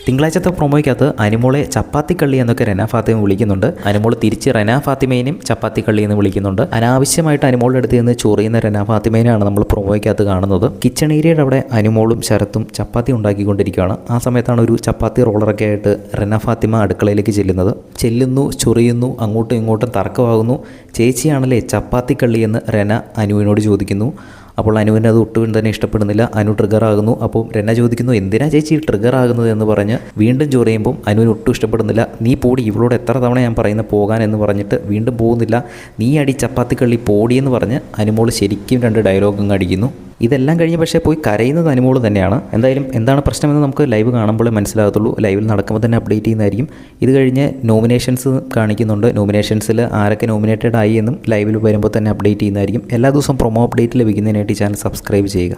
തിങ്കളാഴ്ചത്തെ പ്രൊമോയ്ക്കകത്ത് അനുമോളെ ചപ്പാത്തി കള്ളി എന്നൊക്കെ റെന ഫാത്തിമ വിളിക്കുന്നുണ്ട്. അനുമോൾ തിരിച്ച് റെന ഫാത്തിമേനെയും ചപ്പാത്തി കള്ളി എന്ന് വിളിക്കുന്നുണ്ട്. അനാവശ്യമായിട്ട് അനുമോളുടെ അടുത്ത് നിന്ന് ചൊറിയുന്ന റെന ഫാത്തിമേനെയാണ് നമ്മൾ പ്രൊമോയ്ക്കകത്ത് കാണുന്നത്. കിച്ചൺ ഏരിയയുടെ അവിടെ അനുമോളും ശരത്തും ചപ്പാത്തി ഉണ്ടാക്കിക്കൊണ്ടിരിക്കുകയാണ്. ആ സമയത്താണ് ഒരു ചപ്പാത്തി റോളറൊക്കെ ആയിട്ട് റെന ഫാത്തിമ അടുക്കളയിലേക്ക് ചെല്ലുന്നു, ചൊറിയുന്നു, അങ്ങോട്ടും ഇങ്ങോട്ടും തർക്കമാകുന്നു. ചേച്ചിയാണല്ലേ ചപ്പാത്തി കള്ളി എന്ന് റെന അനുവിനോട് ചോദിക്കുന്നു. അപ്പോൾ അനുവിന് അത് ഒട്ടും തന്നെ ഇഷ്ടപ്പെടുന്നില്ല. അനു ട്രിഗർ ആകുന്നു. അപ്പോൾ റെന ചോദിക്കുന്നു, എന്തിനാ ചേച്ചി ട്രിഗർ ആകുന്നത് എന്ന് പറഞ്ഞ് വീണ്ടും ചൊറിയുമ്പം അനുവിന് ഒട്ടും ഇഷ്ടപ്പെടുന്നില്ല. നീ പോടി, ഇവളോട് എത്ര തവണ ഞാൻ പറയുന്ന പോകാൻ എന്ന് പറഞ്ഞിട്ട് വീണ്ടും പോകുന്നില്ല. നീ അടി ചപ്പാത്തി കള്ളി പോടി എന്ന് പറഞ്ഞ് അനുമോൾ ശരിക്കും 2 ഡയലോഗും അടിക്കുന്നു. ഇതെല്ലാം കഴിഞ്ഞ് പക്ഷേ പോയി കരയുന്നത് അനുമോൾ തന്നെയാണ്. എന്തായാലും എന്താണ് പ്രശ്നമെന്ന് നമുക്ക് ലൈവ് കാണുമ്പോഴേ മനസ്സിലാകത്തുള്ളൂ. ലൈവിൽ നടക്കുമ്പോൾ തന്നെ അപ്ഡേറ്റ് ചെയ്യുന്നതായിരിക്കും. ഇത് കഴിഞ്ഞ് നോമിനേഷൻസ് കാണിക്കുന്നുണ്ട്. നോമിനേഷൻസിൽ ആരൊക്കെ നോമിനേറ്റഡ് ആയി എന്നും ലൈവിൽ വരുമ്പോൾ തന്നെ അപ്ഡേറ്റ് ചെയ്യുന്നതായിരിക്കും. എല്ലാ ദിവസവും പ്രൊമോ അപ്ഡേറ്റ് ലഭിക്കുന്നതിനായിട്ട് ഈ ചാനൽ സബ്സ്ക്രൈബ് ചെയ്യുക.